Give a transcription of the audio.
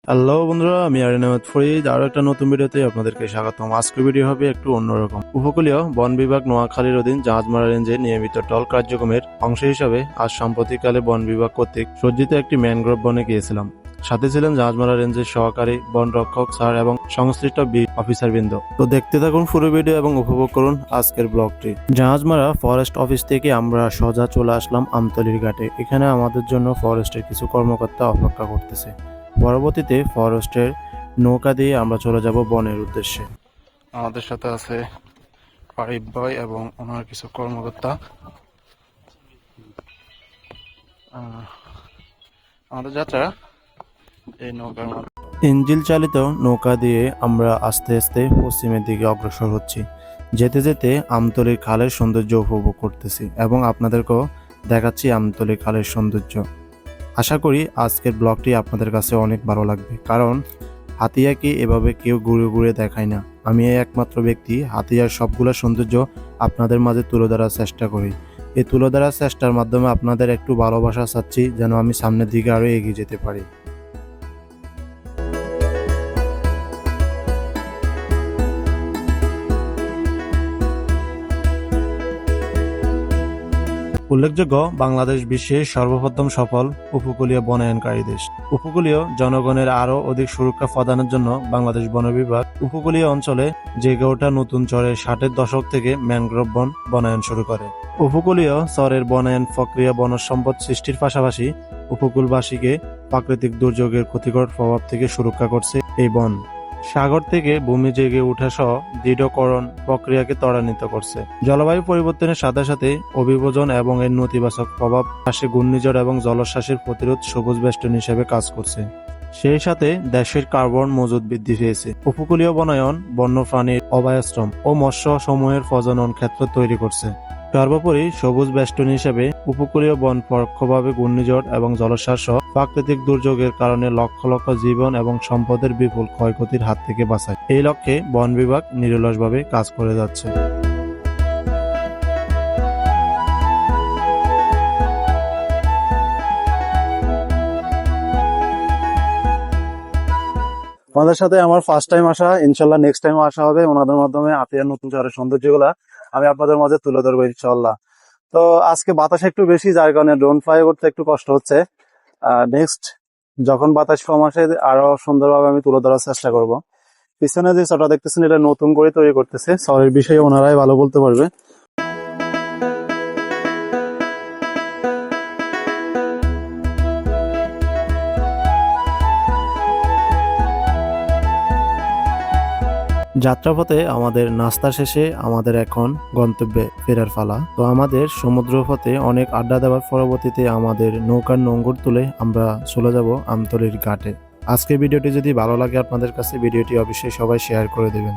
Hello বন্ধুরা, আমি আরিয়ান আহমেদ ফরিদ। আরো একটা নতুন ভিডিওতে আপনাদেরকে স্বাগতম। আজকের ভিডিও হবে একটু অন্যরকম। উপকূলীয় বন বিভাগ নোয়াখালীর অধীন জাহাজমারা রেঞ্জে নিয়মিত টল কার্যক্রমের অংশ হিসাবে আজ সাম্প্রতিককালে বন বিভাগ কর্তৃক সজ্জিত একটি ম্যানগ্রোভ বনে গিয়েছিলাম। সাথে ছিলেন জাহাজমারা রেঞ্জের সহকারী বন রক্ষক স্যার এবং সংশ্লিষ্ট অফিসার বৃন্দ। তো দেখতে থাকুন পুরো ভিডিও এবং উপভোগ করুন আজকের ব্লগটি। জাহাজমারা ফরেস্ট অফিস থেকে আমরা সোজা চলে আসলাম আমতলির ঘাটে। এখানে আমাদের জন্য ফরেস্টের কিছু কর্মকর্তা অপেক্ষা করতেছে। পরবর্তীতে ফরেস্টের নৌকা দিয়ে আমরা চলে যাব বনের উদ্দেশ্যে। আমাদের সাথে আছে ফারিব ভাই এবং ওনার কিছু কর্মকর্তা। আমাদের যাত্রা এই নৌকার ইঞ্জিল চালিত নৌকা দিয়ে আমরা আস্তে আস্তে পশ্চিমের দিকে অগ্রসর হচ্ছি। যেতে যেতে আমতলীর খালের সৌন্দর্য উপভোগ করতেছি এবং আপনাদেরকেও দেখাচ্ছি আমতলীর খালের সৌন্দর্য। আশা করি আজকের ব্লগটি আপনাদের কাছে অনেক ভালো লাগবে, কারণ হাতিয়াকে এভাবে কেউ ঘুরে ঘুরে দেখায় না। আমি একমাত্র ব্যক্তি হাতিয়ার সবগুলো সৌন্দর্য আপনাদের মাঝে তুলে ধরার চেষ্টা করি। এই তুলে ধরার চেষ্টার মাধ্যমে আপনাদের একটু ভালোবাসা চাচ্ছি, যেন আমি সামনের দিকে আরও এগিয়ে যেতে পারি। উল্লেখযোগ্য, বাংলাদেশ বিশ্বের সর্বপ্রথম সফল উপকূলীয় বনায়নকারী দেশ। উপকূলীয় জনগণের আরও অধিক সুরক্ষা প্রদানের জন্য বাংলাদেশ বন বিভাগ উপকূলীয় অঞ্চলে জেগে ওঠা নতুন চরের 60-এর দশক থেকে ম্যানগ্রোভ বন বনায়ন শুরু করে। উপকূলীয় চরের বনায়ন প্রক্রিয়া বনজ সম্পদ সৃষ্টির পাশাপাশি উপকূলবাসীকে প্রাকৃতিক দুর্যোগের ক্ষতিকর প্রভাব থেকে সুরক্ষা করছে এই বন। সাগর থেকে ভূমি জেগে ওঠা সহ দৃঢ়করণ প্রক্রিয়াকে ত্বরান্বিত করছে। জলবায়ু পরিবর্তনের সাথে সাথে অভিযোজন এবং এর নেতিবাচক প্রভাব পাশে ঘূর্ণিঝড় এবং জলোচ্ছ্বাসের প্রতিরোধ সবুজ বেষ্টনী হিসেবে কাজ করছে। সেই সাথে দেশের কার্বন মজুদ বৃদ্ধি পেয়েছে। উপকূলীয় বনায়ন বন্যপ্রাণীর অভয়াশ্রম ও মৎস্য সমূহের প্রজনন ক্ষেত্র তৈরি করছে। সর্বোপরি সবুজ বেষ্টনী হিসেবে উপকূলীয় বন পরোক্ষভাবে ঘূর্ণিঝড় এবং জলোচ্ছ্বাস সহ প্রাকৃতিক দুর্যোগের কারণে লক্ষ লক্ষ জীবন এবং সম্পদের বিপুল ক্ষয়ক্ষতির হাত থেকে বাঁচায়। এই লক্ষ্যে বন বিভাগ নিরলসভাবে কাজ করে যাচ্ছে। আমাদের সাথে আমার ফার্স্ট টাইম আসা, ইনশাল্লাহ নেক্সট টাইম আসা হবে। ওনাদের মাধ্যমে আতিয়ার নতুন চরের সৌন্দর্যগুলা আমি আপনাদের মাঝে তুলে ধরবো ইনশাল্লাহ। তো আজকে বাতাস একটু বেশি, যার কারণে ড্রোন ফ্লাই করতে একটু কষ্ট হচ্ছে। নেক্সট যখন বাতাস কম আসে আরো সুন্দরভাবে আমি তুলে ধরার চেষ্টা করব। পিছনে যে চরটা দেখতেছেন এটা নতুন করে তৈরি করতেছে, চরের বিষয়ে ওনারাই ভালো বলতে পারবে। যাত্রাপথে আমাদের নাস্তা শেষে আমাদের এখন গন্তব্যে ফেরার পালা। তো আমাদের সমুদ্রপথে অনেক আড্ডা দেওয়ার পরবর্তীতে আমাদের নৌকার নোঙর তুলে আমরা চলে যাব আমতলীর ঘাটে। আজকের ভিডিওটি যদি ভালো লাগে আপনাদের কাছে, ভিডিওটি অবশ্যই সবাই শেয়ার করে দেবেন।